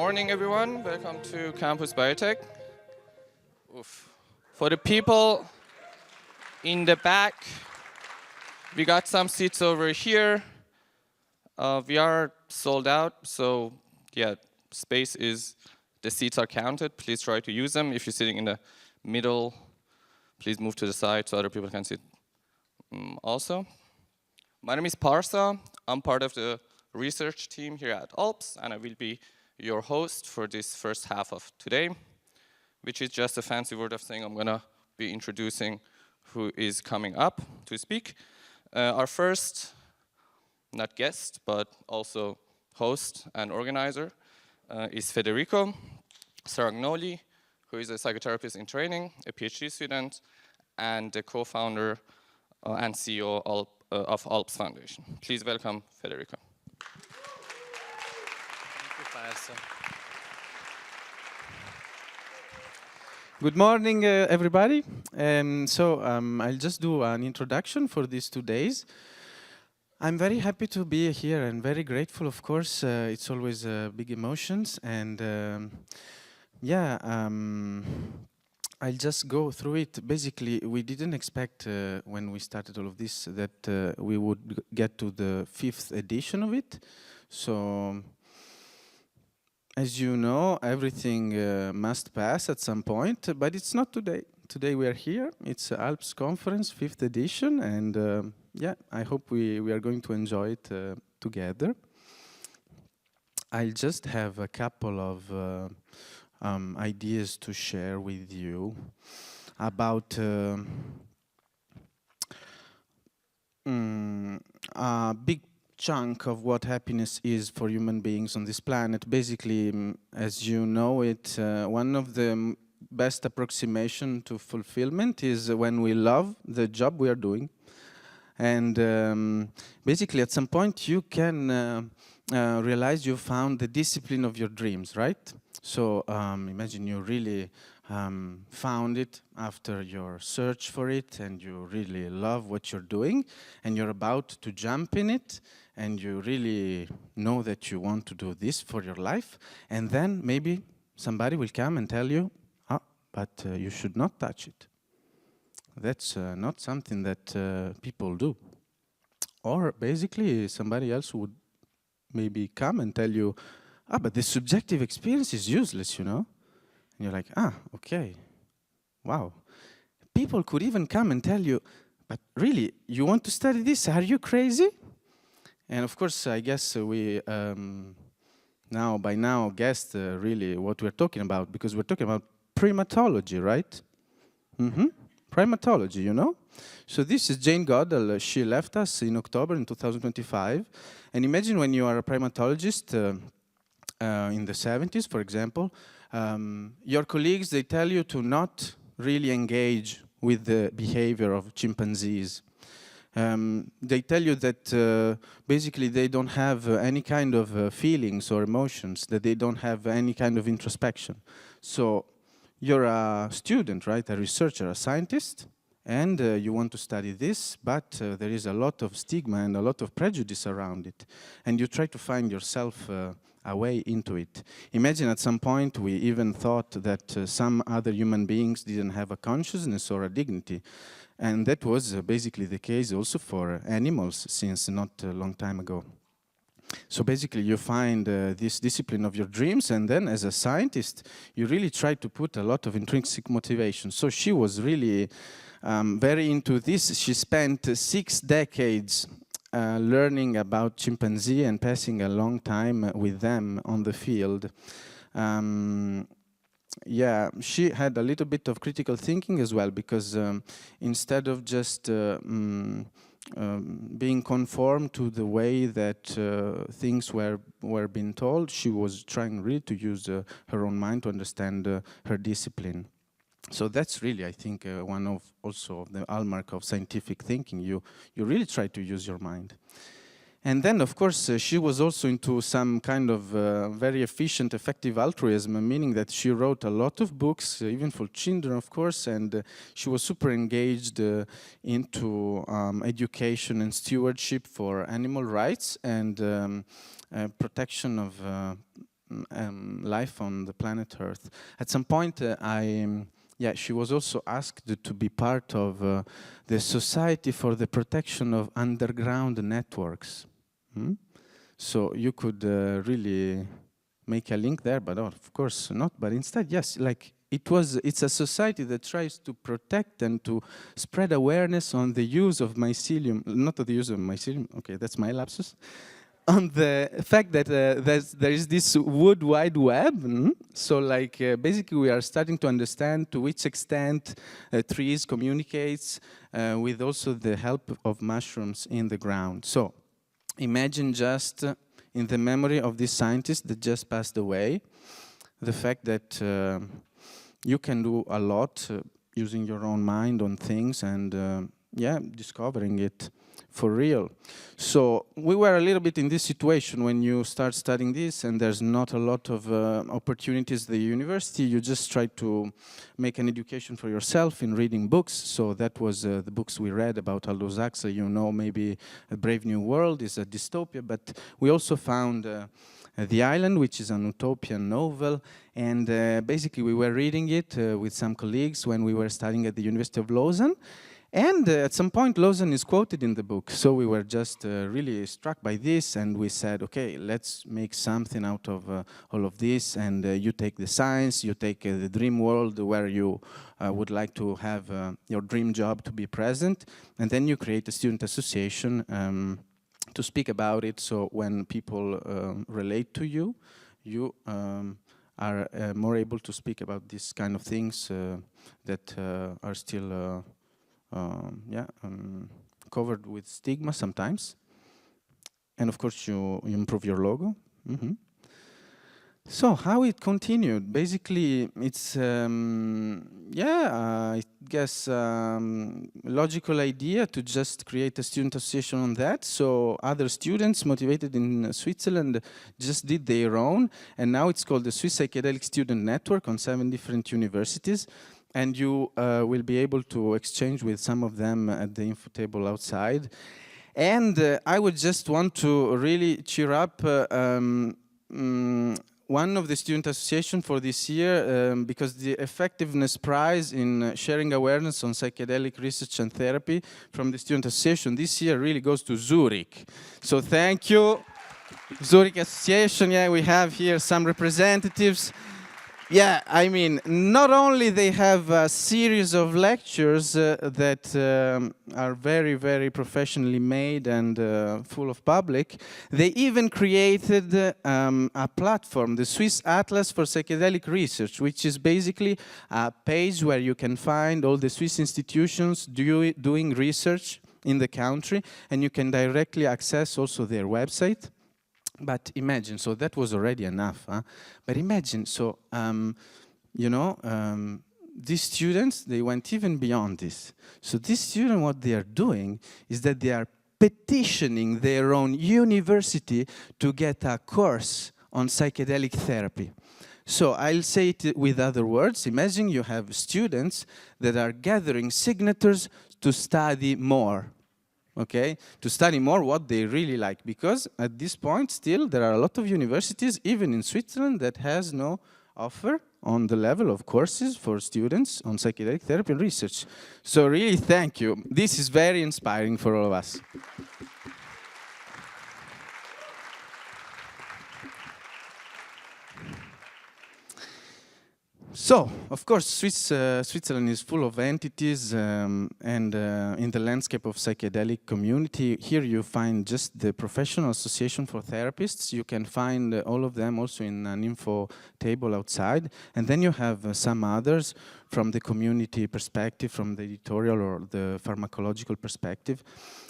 morning, everyone. Welcome to Campus Biotech. Oof. For the people in the back, we got some seats over here. We are sold out, so yeah, the seats are counted. Please try to use them. If you're sitting in the middle, please move to the side so other people can sit also. My name is Parsa. I'm part of the research team here at ALPS, and I will be your host for this first half of today, which is just a fancy word of saying I'm gonna be introducing who is coming up to speak. Our first, not guest, but also host and organizer is Federico Saragnoli, who is a psychotherapist in training, a PhD student, and the co-founder and CEO of ALPS Foundation. Please welcome Federico. Good morning, everybody. I'll just do an introduction for these 2 days. I'm very happy to be here and very grateful, of course. It's always big emotions. And I'll just go through it. Basically, we didn't expect when we started all of this that we would get to the 5th edition of it. So, as you know, everything must pass at some point, but it's not today. Today we are here. It's ALPS Conference, 5th edition, and I hope we are going to enjoy it together. I'll just have a couple of ideas to share with you about a big chunk of what happiness is for human beings on this planet. Basically, as you know it, one of the best approximation to fulfillment is when we love the job we are doing. And basically, at some point, you can realize you found the discipline of your dreams, right? So imagine you really found it after your search for it, and you really love what you're doing, and you're about to jump in it, and you really know that you want to do this for your life, and then maybe somebody will come and tell you, but you should not touch it. That's not something that people do. Or basically somebody else would maybe come and tell you, but the subjective experience is useless, you know? And you're like, okay, wow. People could even come and tell you, but really, you want to study this? Are you crazy? And of course, I guess we by now guessed really what we're talking about, because we're talking about primatology, right? Primatology, you know? So this is Jane Goodall. She left us in October in 2025. And imagine when you are a primatologist in the 70s, for example, your colleagues, they tell you to not really engage with the behavior of chimpanzees. They tell you that basically they don't have any kind of feelings or emotions, that they don't have any kind of introspection. So you're a student, right? A researcher, a scientist, and you want to study this, but there is a lot of stigma and a lot of prejudice around it. And you try to find yourself a way into it. Imagine at some point we even thought that some other human beings didn't have a consciousness or a dignity. And that was basically the case also for animals since not a long time ago. So basically you find this discipline of your dreams, and then as a scientist, you really try to put a lot of intrinsic motivation. So she was really very into this. She spent 6 decades learning about chimpanzee and passing a long time with them on the field. She had a little bit of critical thinking as well, because instead of just being conformed to the way that things were being told, she was trying really to use her own mind to understand her discipline. So that's really, I think, one of also the hallmark of scientific thinking. You really try to use your mind. And then, of course, she was also into some kind of very efficient, effective altruism, meaning that she wrote a lot of books, even for children, of course, and she was super engaged into education and stewardship for animal rights and protection of life on the planet Earth. At some point, she was also asked to be part of the Society for the Protection of Underground Networks. So you could really make a link there, but of course not. But instead, yes, like it's a society that tries to protect and to spread awareness on the use of mycelium, not the use of mycelium, okay, that's my lapsus, on the fact that there is this wood wide web. So like basically we are starting to understand to which extent trees communicates with also the help of mushrooms in the ground. So imagine just in the memory of this scientist that just passed away, the fact that you can do a lot using your own mind on things and discovering it for real. So we were a little bit in this situation when you start studying this and there's not a lot of opportunities at the university. You just try to make an education for yourself in reading books. So that was the books we read about Aldous Huxley. You know, maybe A Brave New World is a dystopia, but we also found The Island, which is an utopian novel. And basically we were reading it with some colleagues when we were studying at the University of Lausanne. And at some point, Lausanne is quoted in the book. So we were just really struck by this, and we said, okay, let's make something out of all of this. And you take the science, you take the dream world where you would like to have your dream job to be present. And then you create a student association to speak about it. So when people relate to you, you are more able to speak about these kind of things that are still covered with stigma sometimes. And of course you improve your logo. So how it continued? Basically it's I guess logical idea to just create a student association on that. So other students motivated in Switzerland just did their own, and now it's called the Swiss Psychedelic Student Network on 7 different universities. And you will be able to exchange with some of them at the info table outside. And I would just want to really cheer up one of the student association for this year, because the effectiveness prize in sharing awareness on psychedelic research and therapy from the student association this year really goes to Zurich. So thank you, Zurich Association. Yeah, we have here some representatives. Yeah, I mean, not only they have a series of lectures that are very, very professionally made and full of public, they even created a platform, the Swiss Atlas for Psychedelic Research, which is basically a page where you can find all the Swiss institutions doing research in the country, and you can directly access also their website. But imagine, so that was already enough, huh? But imagine, so, these students, they went even beyond this. So these students, what they are doing is that they are petitioning their own university to get a course on psychedelic therapy. So I'll say it with other words. Imagine you have students that are gathering signatures to study more. Okay, to study more what they really like, because at this point still there are a lot of universities, even in Switzerland, that has no offer on the level of courses for students on psychedelic therapy and research. So really thank you. This is very inspiring for all of us. So, of course, Switzerland is full of entities, and in the landscape of psychedelic community, here you find just the Professional Association for Therapists. You can find all of them also in an info table outside. And then you have some others from the community perspective, from the editorial or the pharmacological perspective.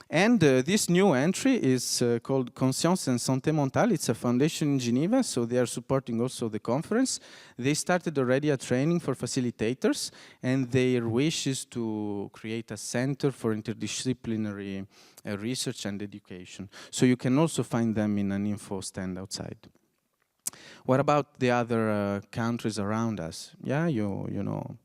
And this new entry is called Conscience and Santé Mentale. It's a foundation in Geneva, so they are supporting also the conference. They started already a training for facilitators, and their wish is to create a center for interdisciplinary research and education. So you can also find them in an info stand outside. What about the other countries around us? Yeah, you know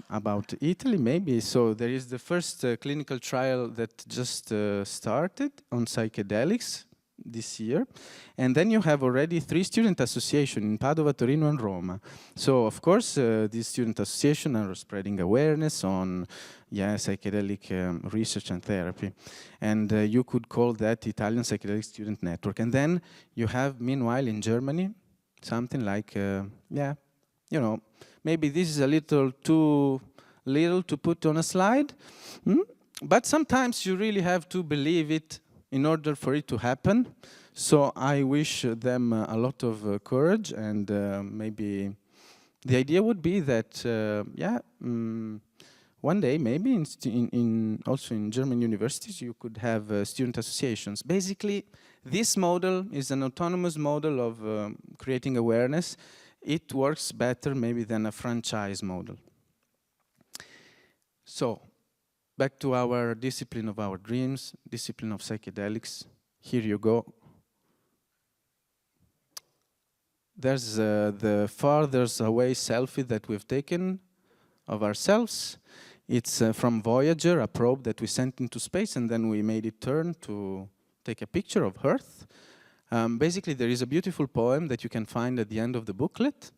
about Italy, maybe. So there is the first clinical trial that just started on psychedelics this year. And then you have already 3 student associations in Padova, Torino, and Roma. So, of course, these student associations are spreading awareness on psychedelic research and therapy. And you could call that Italian Psychedelic Student Network. And then you have, meanwhile, in Germany, something like, maybe this is a little too little to put on a slide, but sometimes you really have to believe it in order for it to happen. So I wish them a lot of courage, and maybe the idea would be that, one day, maybe also in German universities, you could have student associations. Basically, this model is an autonomous model of creating awareness. It works better maybe than a franchise model. So, back to our discipline of our dreams, discipline of psychedelics. Here you go. There's the farthest away selfie that we've taken of ourselves. It's from Voyager, a probe that we sent into space, and then we made it turn to take a picture of Earth. Basically, there is a beautiful poem that you can find at the end of the booklet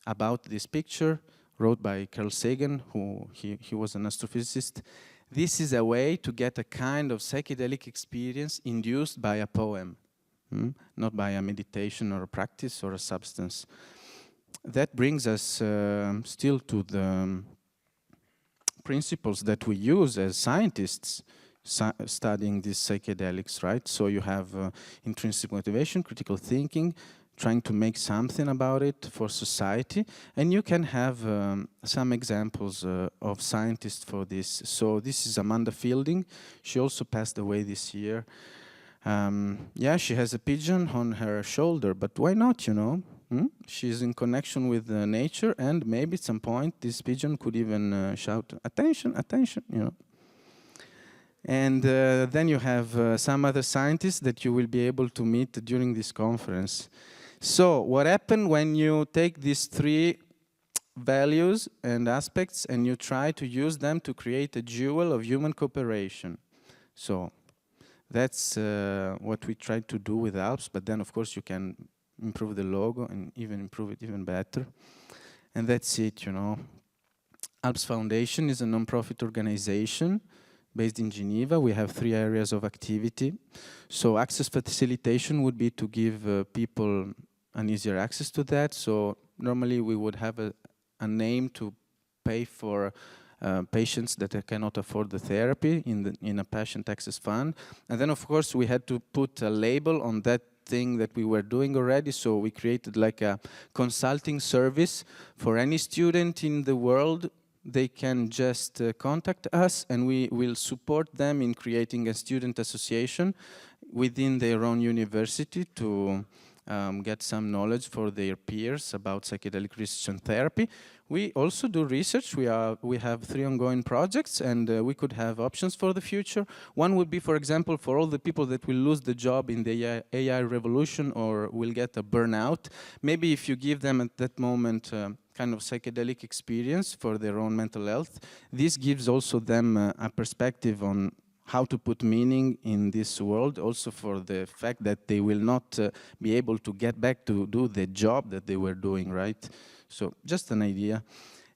about this picture, wrote by Carl Sagan, who he was an astrophysicist. This is a way to get a kind of psychedelic experience induced by a poem, not by a meditation or a practice or a substance. That brings us still to the principles that we use as scientists studying these psychedelics, right? So you have intrinsic motivation, critical thinking, trying to make something about it for society, and you can have some examples of scientists for this. So this is Amanda Fielding. She also passed away this year. She has a pigeon on her shoulder, but why not, you know? She's in connection with nature, and maybe at some point this pigeon could even shout, "Attention, attention," you know. And then you have some other scientists that you will be able to meet during this conference. So what happened when you take these 3 values and aspects and you try to use them to create a jewel of human cooperation? So that's what we tried to do with ALPS, but then of course you can improve the logo and even improve it even better. And that's it, you know. ALPS Foundation is a non-profit organization based in Geneva. We have 3 areas of activity. So access facilitation would be to give people an easier access to that. So normally we would have a name to pay for patients that cannot afford the therapy in a patient access fund. And then of course we had to put a label on that thing that we were doing already. So we created like a consulting service for any student in the world. They can just contact us, and we will support them in creating a student association within their own university to get some knowledge for their peers about psychedelic research and therapy. We also do research. We have 3 ongoing projects, and we could have options for the future. One would be, for example, for all the people that will lose the job in the AI revolution or will get a burnout. Maybe if you give them at that moment kind of psychedelic experience for their own mental health, this gives also them a perspective on how to put meaning in this world, also for the fact that they will not be able to get back to do the job that they were doing, right? So just an idea.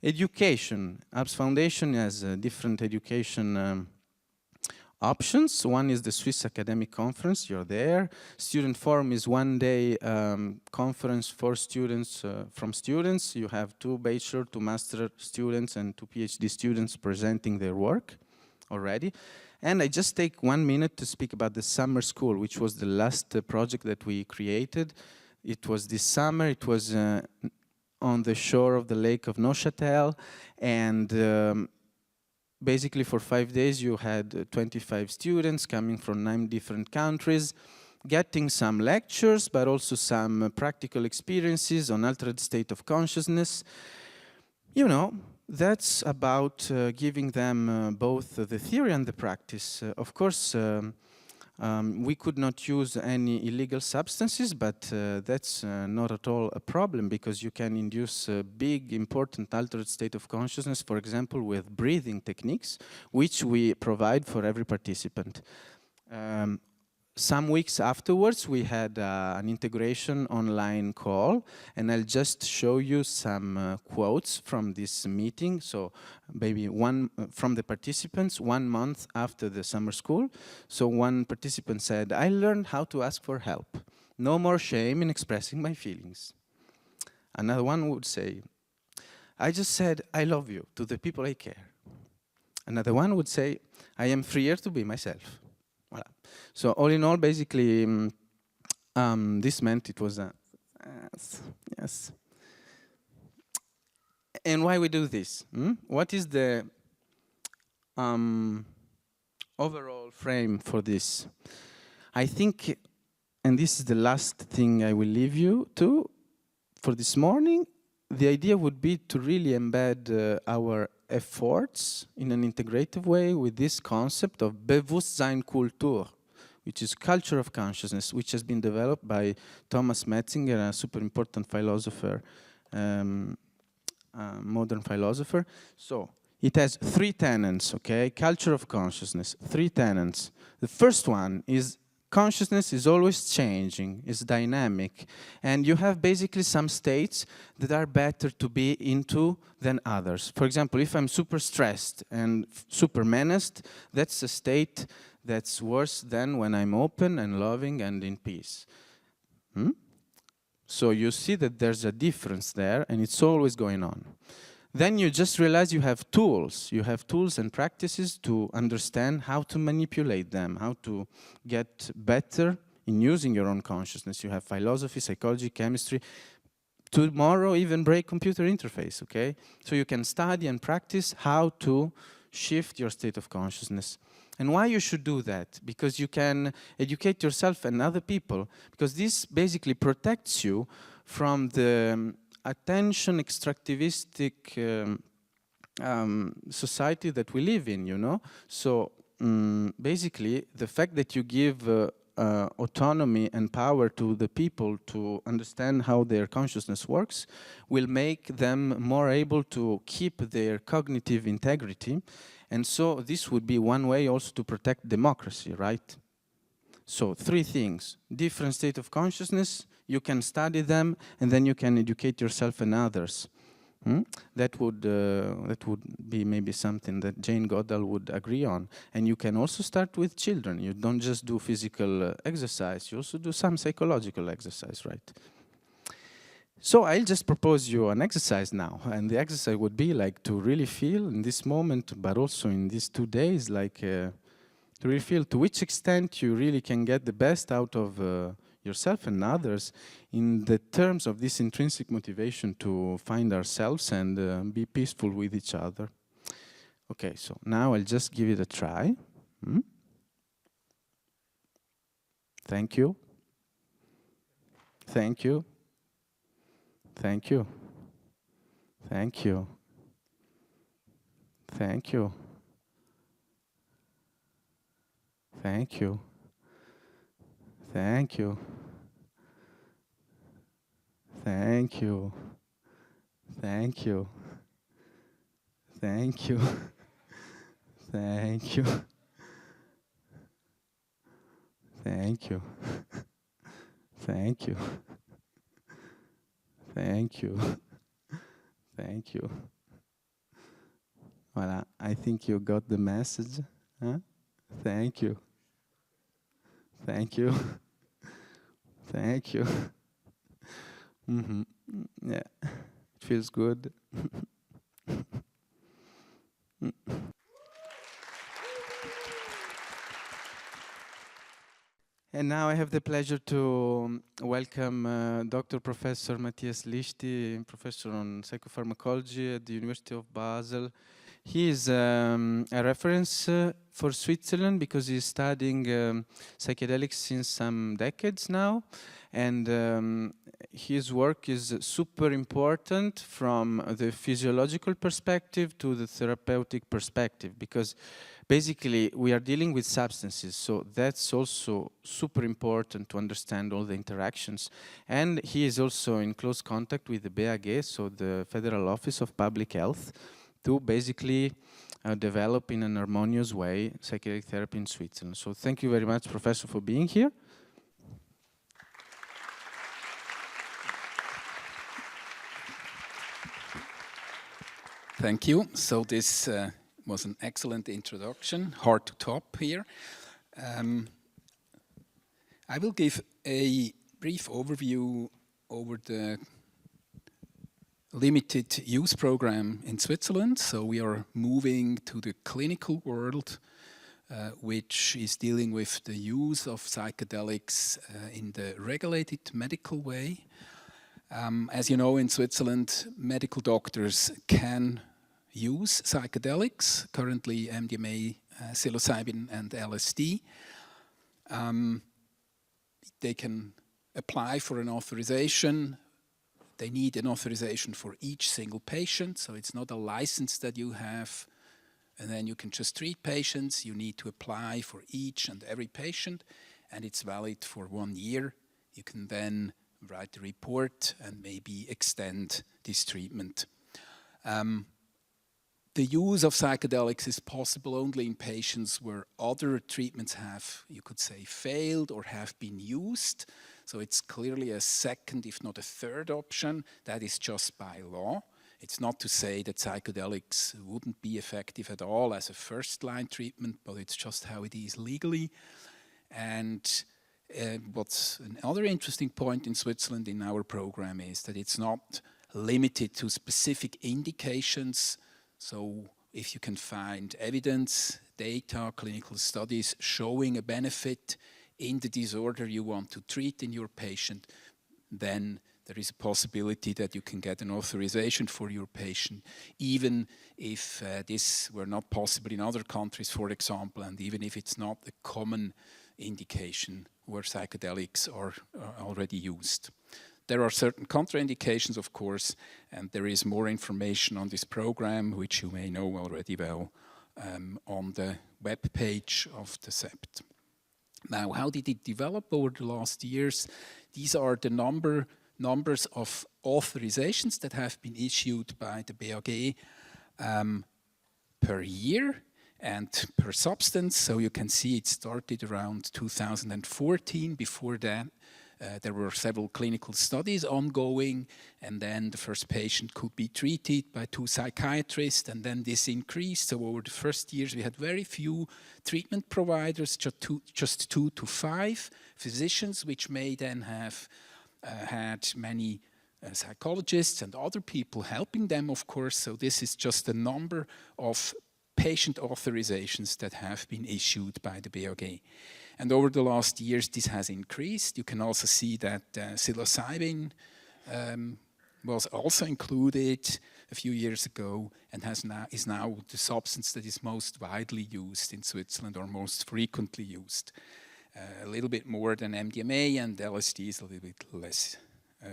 Education. ALPS Foundation has different education options. One is the Swiss Academic Conference. You're there. Student Forum is 1-day conference for students, from students. You have 2 bachelor to master students and 2 PhD students presenting their work already. And I just take 1 minute to speak about the summer school, which was the last project that we created. It was this summer. It was on the shore of the lake of Neuchâtel, and basically for 5 days you had 25 students coming from 9 different countries, getting some lectures, but also some practical experiences on altered state of consciousness. You know, that's about giving them both the theory and the practice. Of course, we could not use any illegal substances, but that's not at all a problem, because you can induce a big, important altered state of consciousness, for example, with breathing techniques, which we provide for every participant. some weeks afterwards, we had an integration online call, and I'll just show you some quotes from this meeting. So maybe one from the participants 1 month after the summer school. So one participant said, "I learned how to ask for help. No more shame in expressing my feelings." Another one would say, "I just said I love you to the people I care." Another one would say, "I am freer to be myself." Voilà. So all in all, basically, this meant it was a yes. And why we do this? What is the overall frame for this? I think, and this is the last thing I will leave you to for this morning, the idea would be to really embed our efforts in an integrative way with this concept of Bewusstseinkultur, which is culture of consciousness, which has been developed by Thomas Metzinger, a super important philosopher, modern philosopher. So it has 3 tenets, okay? Culture of consciousness, 3 tenets. The first one is consciousness is always changing, is dynamic, and you have basically some states that are better to be into than others. For example, if I'm super stressed and super menaced, that's a state that's worse than when I'm open and loving and in peace. So you see that there's a difference there, and it's always going on. Then you just realize you have tools. You have tools and practices to understand how to manipulate them, how to get better in using your own consciousness. You have philosophy, psychology, chemistry. Tomorrow, even brain computer interface, okay? So you can study and practice how to shift your state of consciousness. And why you should do that? Because you can educate yourself and other people, because this basically protects you from the attention extractivistic society that we live in, you know? So basically, the fact that you give autonomy and power to the people to understand how their consciousness works will make them more able to keep their cognitive integrity. And so this would be one way also to protect democracy, right? So 3 things: different state of consciousness, you can study them, and then you can educate yourself and others. That would be maybe something that Jane Goodall would agree on. And you can also start with children. You don't just do physical exercise, you also do some psychological exercise, right? So I'll just propose you an exercise now, and the exercise would be like to really feel in this moment, but also in these 2 days, like to really feel to which extent you really can get the best out of yourself and others in the terms of this intrinsic motivation to find ourselves and be peaceful with each other. Okay, so now I'll just give it a try. Thank you. Thank you. Thank you. Thank you. Thank you. Thank you. Thank you. Thank you. Thank you. Thank you. Thank you. Thank you. Thank you. Thank you. Thank you. Voilà, I think you got the message. Huh? Thank you. Thank you. Thank you. Yeah, it feels good. And now I have the pleasure to welcome Dr. Professor Matthias Liechti, professor on psychopharmacology at the University of Basel. He is a reference for Switzerland because he's studying psychedelics since some decades now. And his work is super important from the physiological perspective to the therapeutic perspective, because basically we are dealing with substances, so that's also super important to understand all the interactions. And he is also in close contact with the BAG, so the Federal Office of Public Health, to basically develop in an harmonious way psychedelic therapy in Switzerland. So thank you very much, Professor, for being here. Thank you. So this was an excellent introduction, hard to top here. I will give a brief overview over the limited use program in Switzerland. So we are moving to the clinical world, which is dealing with the use of psychedelics in the regulated medical way. As you know, in Switzerland, medical doctors can use psychedelics, currently MDMA, psilocybin and LSD. They can apply for an authorization. They need an authorization for each single patient, so it's not a license that you have and then you can just treat patients. You need to apply for each and every patient, and it's valid for 1 year. You can then write a report and maybe extend this treatment. The use of psychedelics is possible only in patients where other treatments have, you could say, failed or have been used. So it's clearly a second, if not a third option. That is just by law. It's not to say that psychedelics wouldn't be effective at all as a first-line treatment, but it's just how it is legally. And what's another interesting point in Switzerland in our program is that it's not limited to specific indications. So if you can find evidence, data, clinical studies showing a benefit in the disorder you want to treat in your patient, then there is a possibility that you can get an authorization for your patient, even if this were not possible in other countries, for example, and even if it's not a common indication where psychedelics are already used. There are certain contraindications, of course, and there is more information on this program, which you may know already well, on the web page of the CEPT. Now, how did it develop over the last years? These are the numbers of authorizations that have been issued by the BAG per year and per substance. So you can see it started around 2014. Before that, there were several clinical studies ongoing, and then the first patient could be treated by 2 psychiatrists, and then this increased. So over the first years, we had very few treatment providers, just 2 to 5 physicians, which may then have had many psychologists and other people helping them, of course. So this is just the number of patient authorizations that have been issued by the BAG. And over the last years, this has increased. You can also see that psilocybin was also included a few years ago and is now the substance that is most widely used in Switzerland or most frequently used. A little bit more than MDMA, and LSD is a little bit less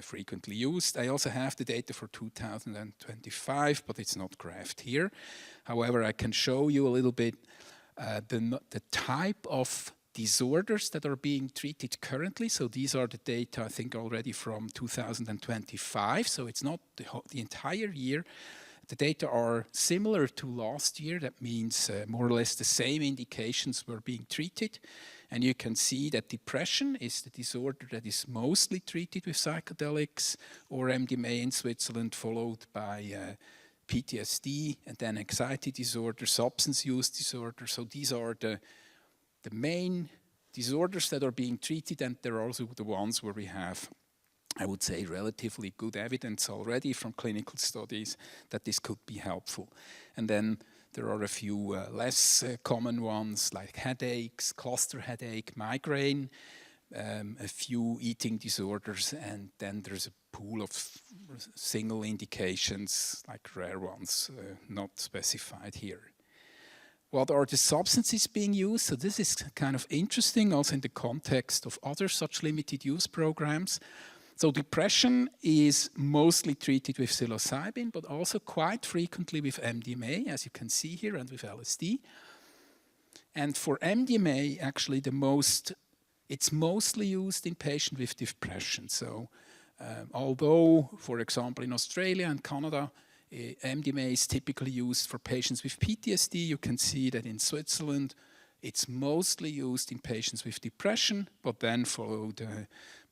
frequently used. I also have the data for 2025, but it's not graphed here. However, I can show you a little bit the type of disorders that are being treated currently. So these are the data, I think, already from 2025. So it's not the entire year. The data are similar to last year. That means more or less the same indications were being treated. And you can see that depression is the disorder that is mostly treated with psychedelics or MDMA in Switzerland, followed by PTSD and then anxiety disorder, substance use disorder. So these are the main disorders that are being treated, and they're also the ones where we have, I would say, relatively good evidence already from clinical studies that this could be helpful. And then there are a few less common ones like headaches, cluster headache, migraine, a few eating disorders, and then there's a pool of single indications, like rare ones, not specified here. What are the substances being used? So this is kind of interesting also in the context of other such limited use programs. So depression is mostly treated with psilocybin, but also quite frequently with MDMA, as you can see here, and with LSD. And for MDMA, actually it's mostly used in patients with depression. So although, for example, in Australia and Canada, MDMA is typically used for patients with PTSD. You can see that in Switzerland, it's mostly used in patients with depression, but then followed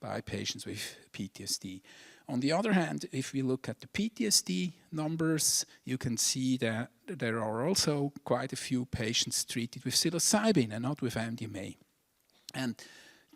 by patients with PTSD. On the other hand, if we look at the PTSD numbers, you can see that there are also quite a few patients treated with psilocybin and not with MDMA. And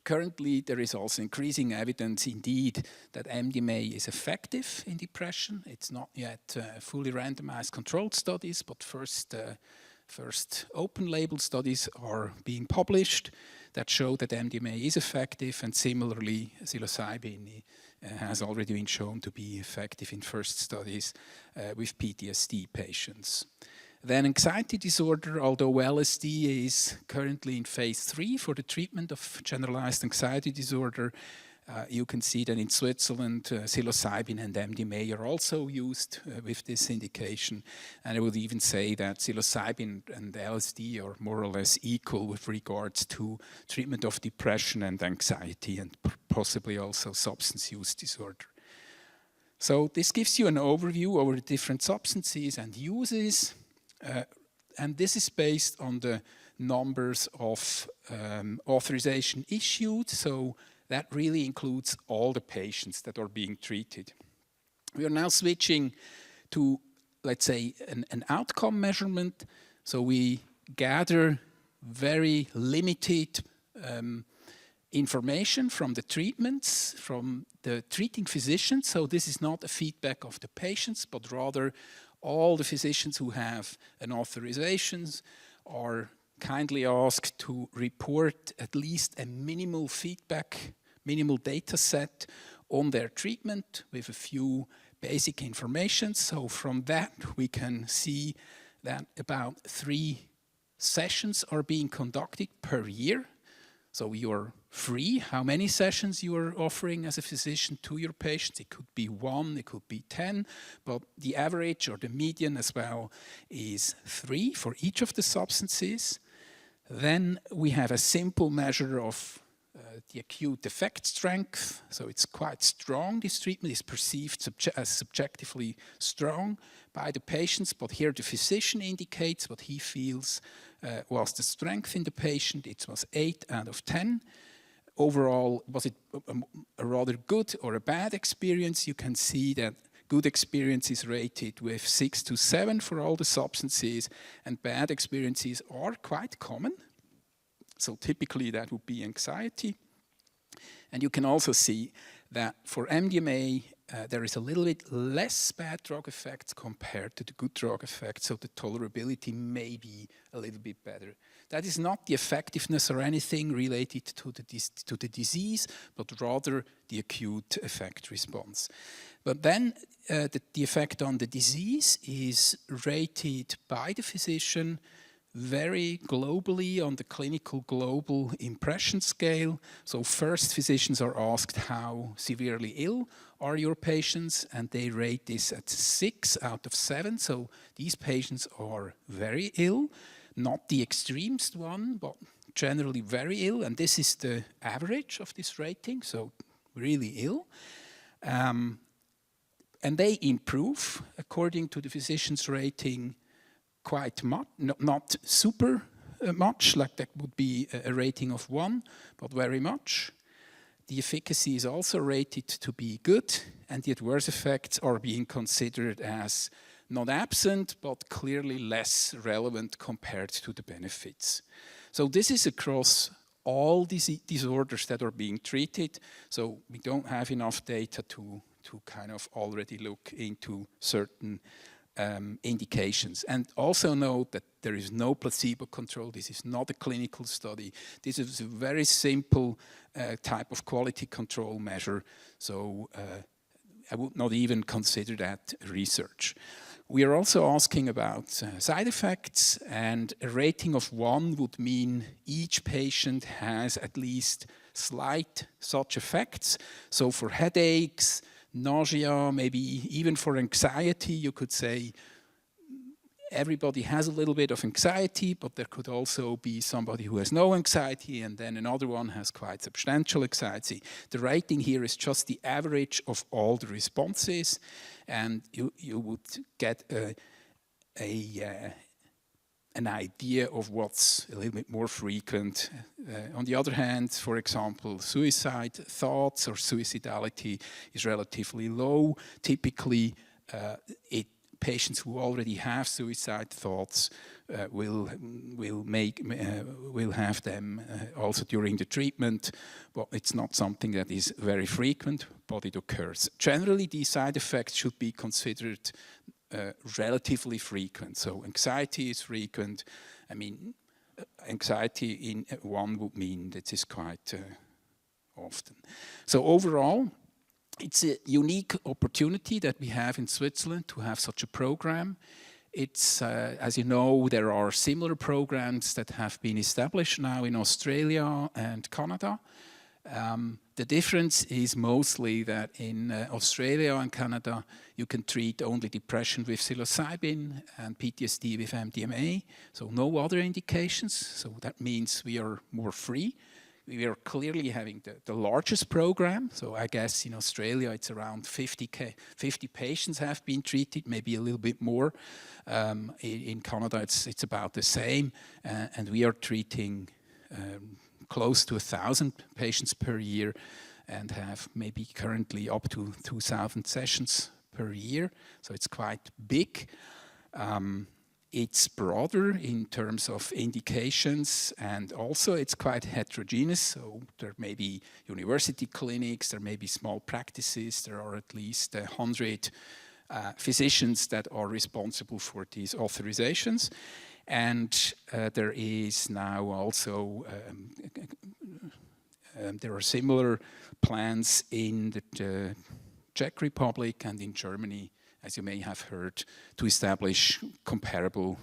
currently, there is also increasing evidence, indeed, that MDMA is effective in depression. It's not yet fully randomized controlled studies, but first open-label studies are being published that show that MDMA is effective, and similarly, psilocybin has already been shown to be effective in first studies with PTSD patients. Then anxiety disorder, although LSD is currently in phase 3 for the treatment of generalized anxiety disorder, you can see that in Switzerland, psilocybin and MDMA are also used with this indication. And I would even say that psilocybin and LSD are more or less equal with regards to treatment of depression and anxiety, and possibly also substance use disorder. So this gives you an overview over the different substances and uses. And this is based on the numbers of authorization issued. So that really includes all the patients that are being treated. We are now switching to, let's say, an outcome measurement. So we gather very limited information from the treatments, from the treating physicians. So this is not a feedback of the patients, but rather all the physicians who have an authorization are kindly asked to report at least a minimal feedback, minimal data set on their treatment with a few basic information. So from that, we can see that about 3 sessions are being conducted per year. So you're free how many sessions you are offering as a physician to your patients. It could be 1, it could be 10, but the average or the median as well is 3 for each of the substances. Then we have a simple measure of the acute effect strength. So it's quite strong. This treatment is perceived as subjectively strong by the patients, but here the physician indicates what he feels was the strength in the patient. It was 8 out of 10. Overall, was it a rather good or a bad experience? You can see that good experience is rated with 6 to 7 for all the substances, and bad experiences are quite common. So typically that would be anxiety. And you can also see that for MDMA, there is a little bit less bad drug effects compared to the good drug effects, so the tolerability may be a little bit better. That is not the effectiveness or anything related to the disease, but rather the acute effect response. But then the effect on the disease is rated by the physician very globally on the clinical global impression scale. So first, physicians are asked how severely ill are your patients, and they rate this at 6 out of 7. So these patients are very ill, not the extremest one, but generally very ill, and this is the average of this rating, so really ill. And they improve, according to the physician's rating, quite much, not super much, like that would be a rating of 1, but very much. The efficacy is also rated to be good, and the adverse effects are being considered as not absent, but clearly less relevant compared to the benefits. So this is across all these disorders that are being treated, so we don't have enough data to kind of already look into certain indications. And also note that there is no placebo control. This is not a clinical study. This is a very simple type of quality control measure. So I would not even consider that research. We are also asking about side effects, and a rating of 1 would mean each patient has at least slight such effects. So for headaches, nausea, maybe even for anxiety, you could say everybody has a little bit of anxiety, but there could also be somebody who has no anxiety, and then another one has quite substantial anxiety. The rating here is just the average of all the responses, and you would get an idea of what's a little bit more frequent. On the other hand, for example, suicide thoughts or suicidality is relatively low. Typically, patients who already have suicide thoughts will have them also during the treatment, but it's not something that is very frequent, but it occurs. Generally, these side effects should be considered relatively frequent. So anxiety is frequent. I mean, anxiety in one would mean that is quite often. So overall, it's a unique opportunity that we have in Switzerland to have such a program. It's, as you know, there are similar programs that have been established now in Australia and Canada. The difference is mostly that in Australia and Canada, you can treat only depression with psilocybin and PTSD with MDMA, so no other indications. So that means we are more free. We are clearly having the largest program. So I guess in Australia, it's around 50 patients have been treated, maybe a little bit more. In Canada, it's about the same. And we are treating close to 1,000 patients per year and have maybe currently up to 2,000 sessions per year. So it's quite big. It's broader in terms of indications, and also it's quite heterogeneous. So there may be university clinics, there may be small practices, there are at least 100 physicians that are responsible for these authorizations. And there is now also, there are similar plans in the Czech Republic and in Germany, as you may have heard, to establish comparable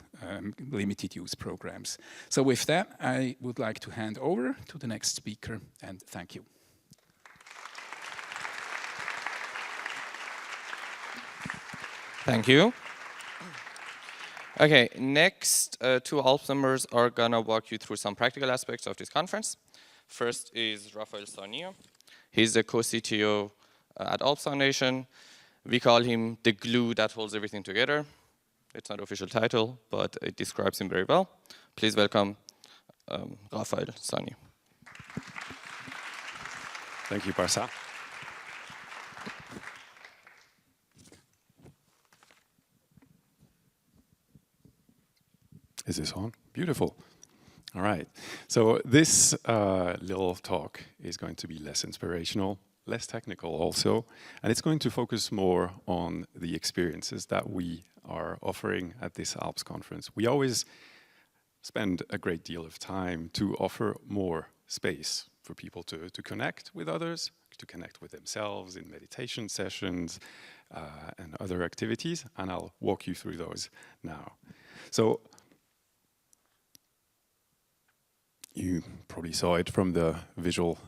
limited use programs. So with that, I would like to hand over to the next speaker, and thank you. Thank you. Okay, next, two ALPS members are gonna walk you through some practical aspects of this conference. First is Rafael Sarnio. He's the co-CTO at ALPS Foundation. We call him the glue that holds everything together. It's not an official title, but it describes him very well. Please welcome Rafael Sarnio. Thank you, Barsa. Is this on? Beautiful. All right. So this little talk is going to be less inspirational, less technical also, and it's going to focus more on the experiences that we are offering at this ALPS conference. We always spend a great deal of time to offer more space for people to connect with others, to connect with themselves in meditation sessions and other activities, and I'll walk you through those now. So you probably saw it from the visual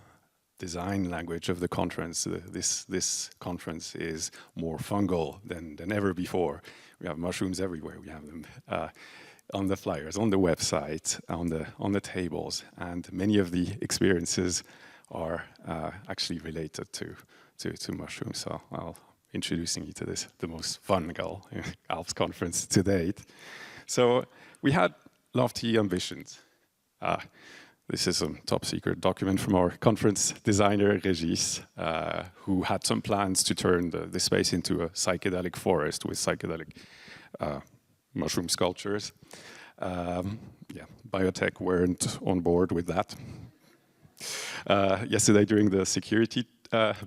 design language of the conference. This conference is more fungal than ever before. We have mushrooms everywhere. We have them on the flyers, on the website, on the tables, and many of the experiences are actually related to mushrooms. So I'll introducing you to this, the most fungal ALPS conference to date. So we had lofty ambitions. This is a top secret document from our conference designer, Regis, who had some plans to turn the space into a psychedelic forest with psychedelic mushroom sculptures. Biotech weren't on board with that. Yesterday during the security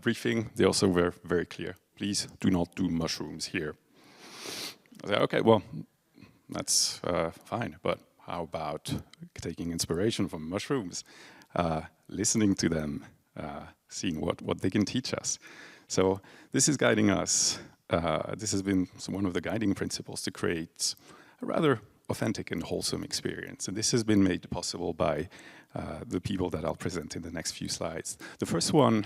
briefing, they also were very clear. Please do not do mushrooms here. I said, okay, well, that's fine, but how about taking inspiration from mushrooms, listening to them, seeing what they can teach us? So this is guiding us. This has been one of the guiding principles to create a rather authentic and wholesome experience. And this has been made possible by the people that I'll present in the next few slides. The first one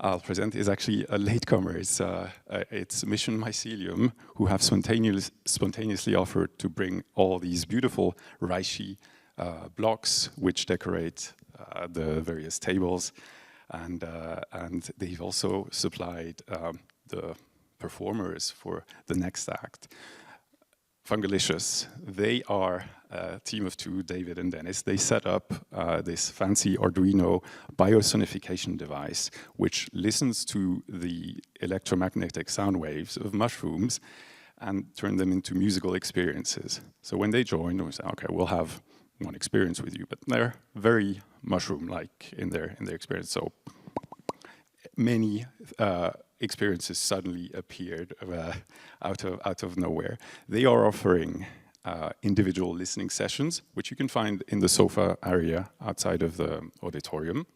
I'll present is actually a latecomer. It's Mission Mycelium, who have spontaneously offered to bring all these beautiful reishi blocks, which decorate the various tables, and they've also supplied the performers for the next act. Fungalicious, they are a team of two, David and Dennis. They set up this fancy Arduino biosonification device, which listens to the electromagnetic sound waves of mushrooms and turn them into musical experiences. So when they join, we say, okay, we'll have one experience with you, but they're very mushroom-like in their experience. So many experiences suddenly appeared out of nowhere. They are offering individual listening sessions, which you can find in the sofa area outside of the auditorium.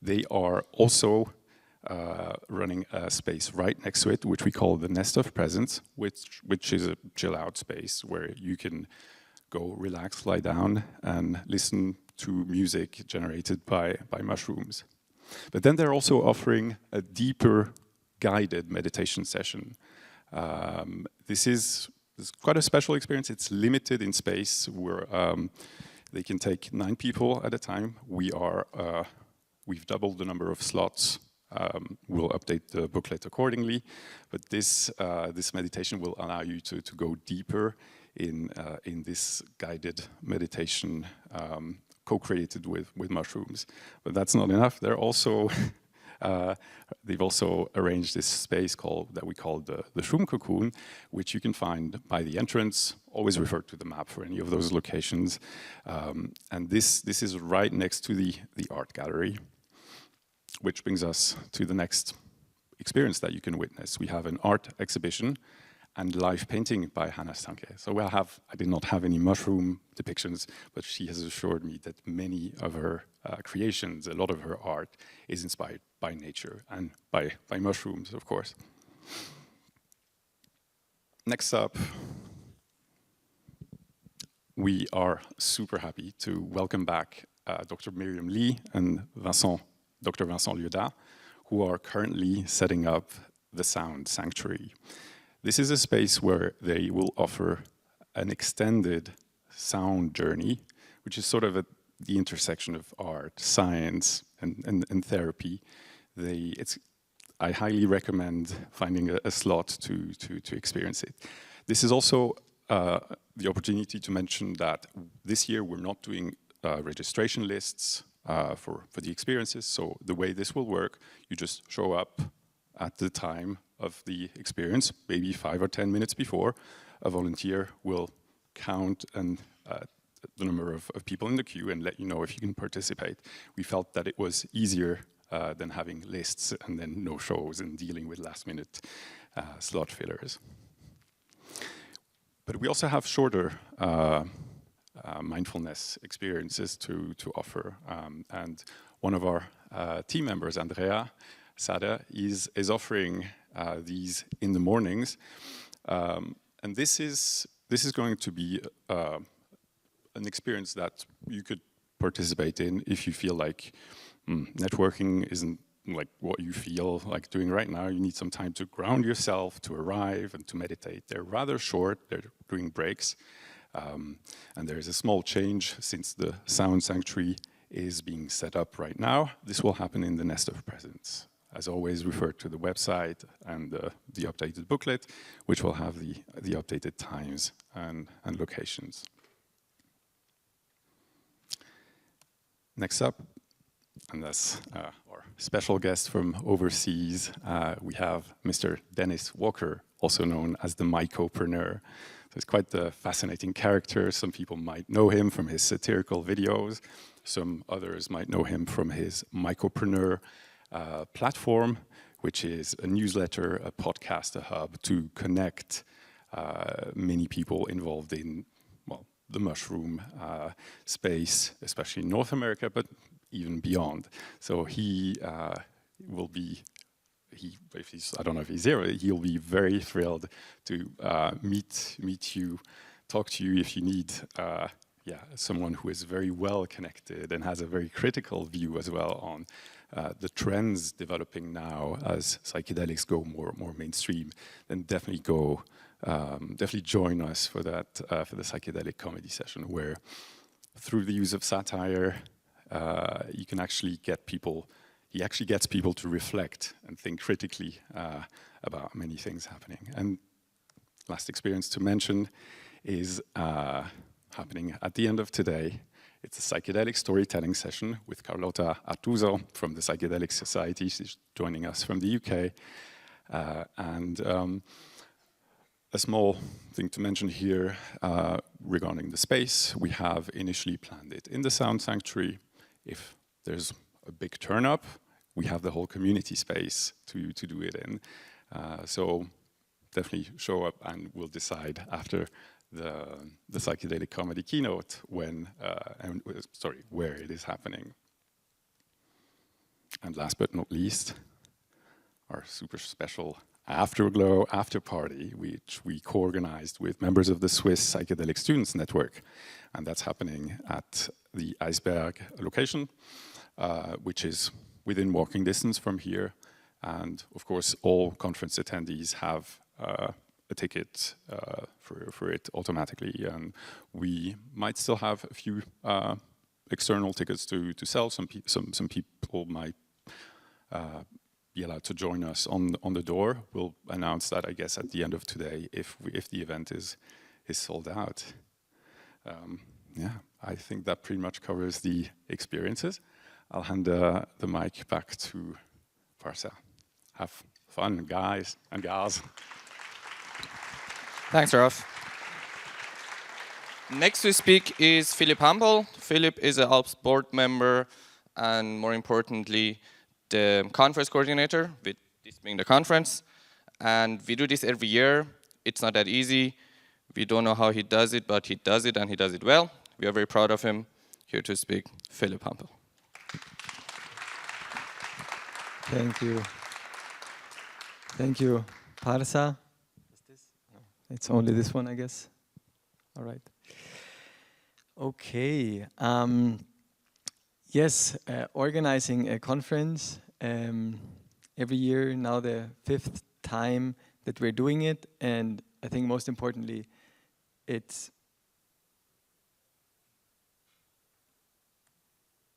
They are also running a space right next to it, which we call the Nest of Presence, which is a chill-out space where you can go relax, lie down, and listen to music generated by mushrooms. But then they're also offering a deeper guided meditation session. This is quite a special experience. It's limited in space, where they can take 9 people at a time. We've doubled the number of slots. We'll update the booklet accordingly, but this meditation will allow you to go deeper in this guided meditation co-created with mushrooms. But that's not enough. They're also they've also arranged this space that we call the Shroom Cocoon, which you can find by the entrance. Always refer to the map for any of those locations. And this is right next to the art gallery, which brings us to the next experience that you can witness. We have an art exhibition and live painting by Hannah Stanke. So I did not have any mushroom depictions, but she has assured me that many of her creations, a lot of her art, is inspired by nature and by mushrooms, of course. Next up, we are super happy to welcome back Dr. Miriam Lee and Dr. Vincent Lieudat, who are currently setting up the Sound Sanctuary. This is a space where they will offer an extended sound journey, which is sort of at the intersection of art, science, and therapy. I highly recommend finding a slot to experience it. This is also the opportunity to mention that this year we're not doing registration lists for the experiences. So the way this will work, you just show up at the time of the experience, maybe 5 or 10 minutes before. A volunteer will count the number of people in the queue and let you know if you can participate. We felt that it was easier than having lists and then no shows and dealing with last-minute slot fillers. But we also have shorter mindfulness experiences to offer. And one of our team members, Andrea Sada, is offering these in the mornings. And this is going to be an experience that you could participate in if you feel like networking isn't like what you feel like doing right now. You need some time to ground yourself, to arrive, and to meditate. They're rather short. They're doing breaks. And there is a small change since the Sound Sanctuary is being set up right now. This will happen in the Nest of Presence. As always, refer to the website and the updated booklet, which will have the updated times and locations. Next up, and that's our special guest from overseas, we have Mr. Dennis Walker, also known as the Mycopreneur. So he's quite the fascinating character. Some people might know him from his satirical videos. Some others might know him from his Mycopreneur platform, which is a newsletter, a podcast, a hub to connect many people involved in, well, the mushroom space, especially in North America, but even beyond. So he will be, I don't know if he's here, he'll be very thrilled to meet you, talk to you if you need someone who is very well connected and has a very critical view as well on the trends developing now as psychedelics go more mainstream, then definitely definitely join us for that for the psychedelic comedy session, where through the use of satire, you can actually get people. He actually gets people to reflect and think critically about many things happening. And last experience to mention is happening at the end of today. It's a psychedelic storytelling session with Carlotta Artuso from the Psychedelic Society. She's joining us from the UK. A small thing to mention here regarding the space, we have initially planned it in the Sound Sanctuary. If there's a big turn up, we have the whole community space to do it in. So definitely show up, and we'll decide after the psychedelic comedy keynote where it is happening. And last but not least, our super special Afterglow after party, which we co-organized with members of the Swiss Psychedelic Students Network. And that's happening at the Eisberg location, which is within walking distance from here. And of course, all conference attendees have a ticket for it automatically. And we might still have a few external tickets to sell. Some people might be allowed to join us on the door. We'll announce that, I guess, at the end of today if the event is sold out. Yeah, I think that pretty much covers the experiences. I'll hand the mic back to Farsa. Have fun, guys and gals. Thanks, Prof. Next to speak is Philipp Hampel. Philipp is an ALPS board member and, more importantly, the conference coordinator, with this being the conference. And we do this every year. It's not that easy. We don't know how he does it, but he does it, and he does it well. We are very proud of him. Here to speak, Philipp Hampel. Thank you. Thank you, Parsa. Is this? No, it's only this one, I guess. All right. Okay. Yes, organizing a conference every year, now the 5th time that we're doing it, and I think most importantly, it's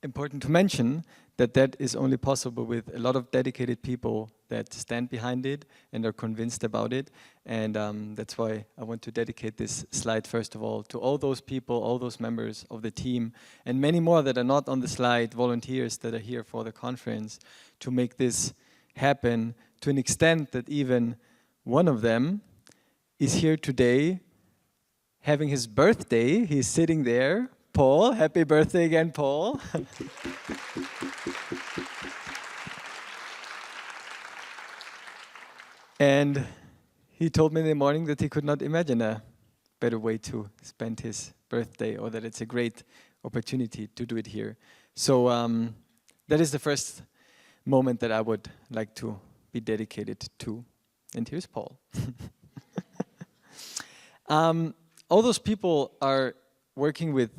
important to mention that that is only possible with a lot of dedicated people that stand behind it and are convinced about it. And that's why I want to dedicate this slide, first of all, to all those people, all those members of the team, and many more that are not on the slide, volunteers that are here for the conference, to make this happen to an extent that even one of them is here today having his birthday. He's sitting there. Paul, happy birthday again, Paul. And he told me in the morning that he could not imagine a better way to spend his birthday, or that it's a great opportunity to do it here. So that is the first moment that I would like to be dedicated to. And here's Paul. All those people are working with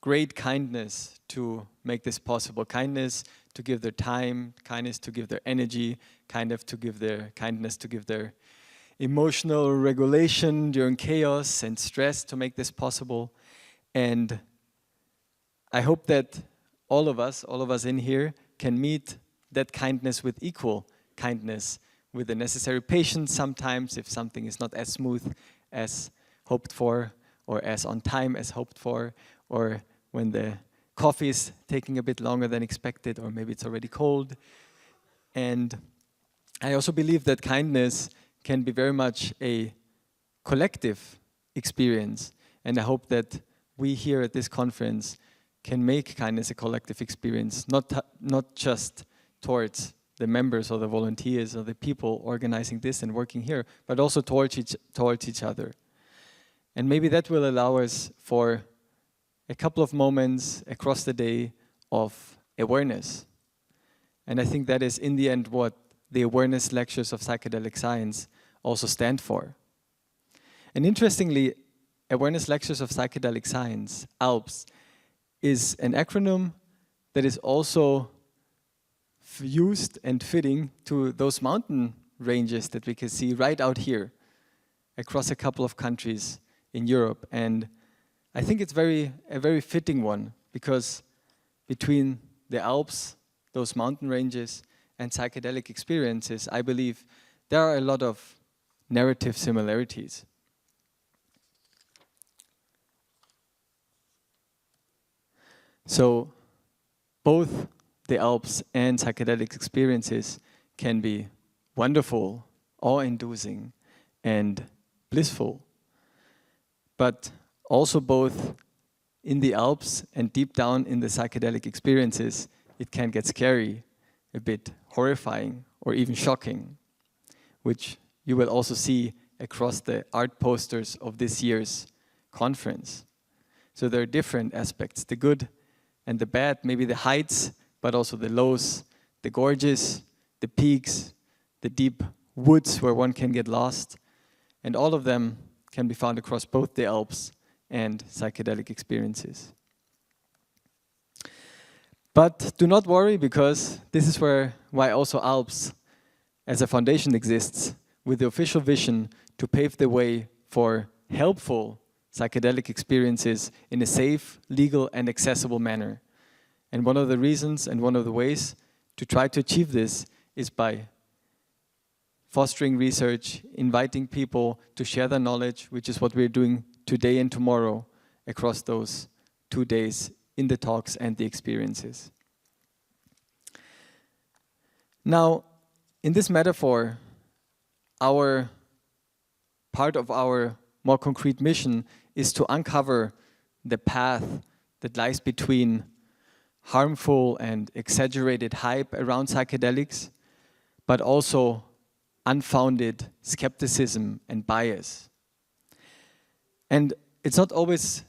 great kindness to make this possible. Kindness to give their time, kindness to give their energy, kindness to give their emotional regulation during chaos and stress to make this possible. And I hope that all of us in here can meet that kindness with equal kindness, with the necessary patience sometimes if something is not as smooth as hoped for, or as on time as hoped for, or when the coffee is taking a bit longer than expected, or maybe it's already cold. And I also believe that kindness can be very much a collective experience. And I hope that we here at this conference can make kindness a collective experience, not just towards the members or the volunteers or the people organizing this and working here, but also towards each other. And maybe that will allow us for a couple of moments across the day of awareness. And I think that is in the end what the awareness lectures of psychedelic science also stand for. And interestingly, awareness lectures of psychedelic science, ALPS, is an acronym that is also fused and fitting to those mountain ranges that we can see right out here across a couple of countries in Europe. And I think it's a very fitting one, because between the Alps, those mountain ranges, and psychedelic experiences, I believe there are a lot of narrative similarities. So both the Alps and psychedelic experiences can be wonderful, awe-inducing, and blissful. But also both in the Alps and deep down in the psychedelic experiences, it can get scary, a bit horrifying, or even shocking, which you will also see across the art posters of this year's conference. So there are different aspects, the good and the bad, maybe the heights, but also the lows, the gorges, the peaks, the deep woods where one can get lost. And all of them can be found across both the Alps and psychedelic experiences. But do not worry, because this is why also ALPS as a foundation exists, with the official vision to pave the way for helpful psychedelic experiences in a safe, legal, and accessible manner. And one of the reasons and one of the ways to try to achieve this is by fostering research, inviting people to share their knowledge, which is what we're doing today and tomorrow across those 2 days in the talks and the experiences. Now, in this metaphor, our part of our more concrete mission is to uncover the path that lies between harmful and exaggerated hype around psychedelics, but also unfounded skepticism and bias. And it's not always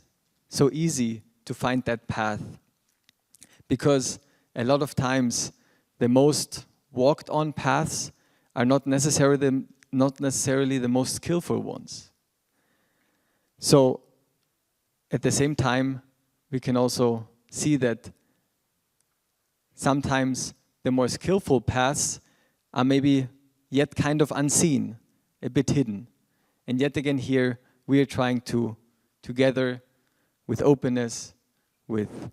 so easy to find that path, because a lot of times the most walked on paths are not necessarily the most skillful ones. So at the same time, we can also see that sometimes the more skillful paths are maybe yet kind of unseen, a bit hidden. And yet again here, we are trying to, together with openness, with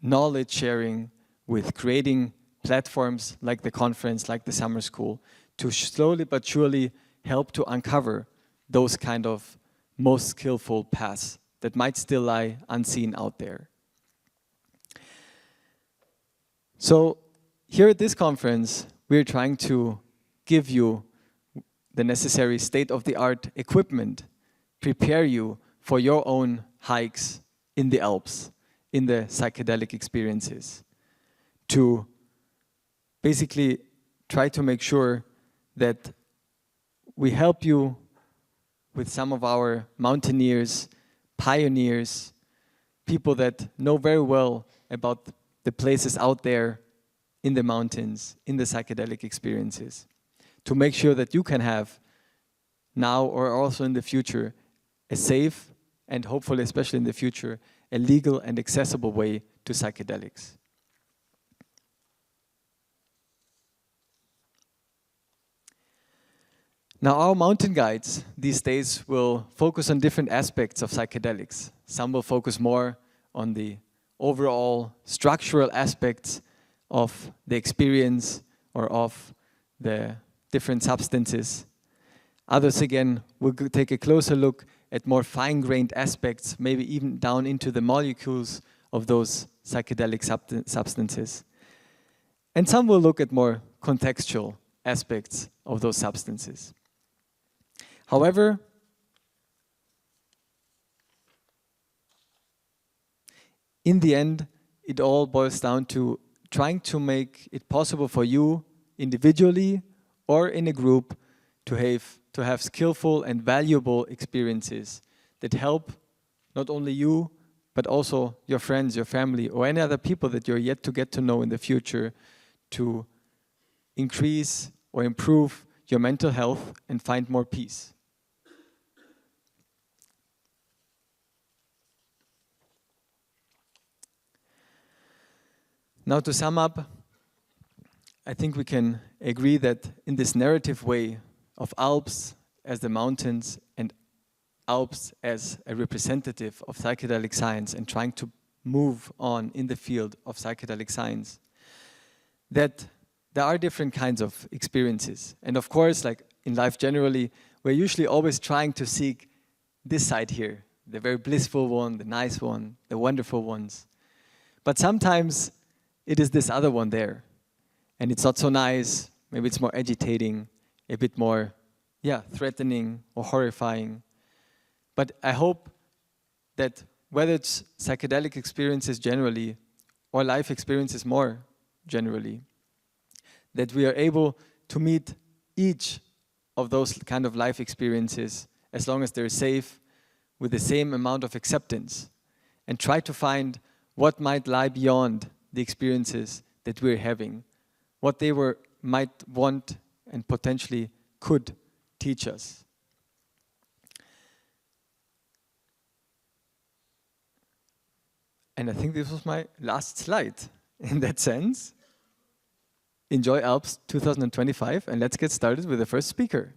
knowledge sharing, with creating platforms like the conference, like the summer school, to slowly but surely help to uncover those kind of most skillful paths that might still lie unseen out there. So here at this conference, we're trying to give you the necessary state-of-the-art equipment, prepare you for your own hikes in the Alps, in the psychedelic experiences, to basically try to make sure that we help you with some of our mountaineers, pioneers, people that know very well about the places out there in the mountains, in the psychedelic experiences, to make sure that you can have now or also in the future a safe and hopefully, especially in the future, a legal and accessible way to psychedelics. Now, our mountain guides these days will focus on different aspects of psychedelics. Some will focus more on the overall structural aspects of the experience or of the different substances. Others, again, will take a closer look at more fine-grained aspects, maybe even down into the molecules of those psychedelic substances. And some will look at more contextual aspects of those substances. However, in the end, it all boils down to trying to make it possible for you individually or in a group to have skillful and valuable experiences that help not only you, but also your friends, your family, or any other people that you're yet to get to know in the future, to increase or improve your mental health and find more peace. Now to sum up, I think we can agree that in this narrative way of Alps as the mountains and Alps as a representative of psychedelic science and trying to move on in the field of psychedelic science, that there are different kinds of experiences. And of course, like in life generally, we're usually always trying to seek this side here, the very blissful one, the nice one, the wonderful ones. But sometimes it is this other one there. And it's not so nice, maybe it's more agitating, a bit more, threatening or horrifying. But I hope that whether it's psychedelic experiences generally or life experiences more generally, that we are able to meet each of those kind of life experiences as long as they're safe with the same amount of acceptance and try to find what might lie beyond the experiences that we're having, what they might want and potentially could teach us. And I think this was my last slide in that sense. Enjoy ALPS 2025 and let's get started with the first speaker.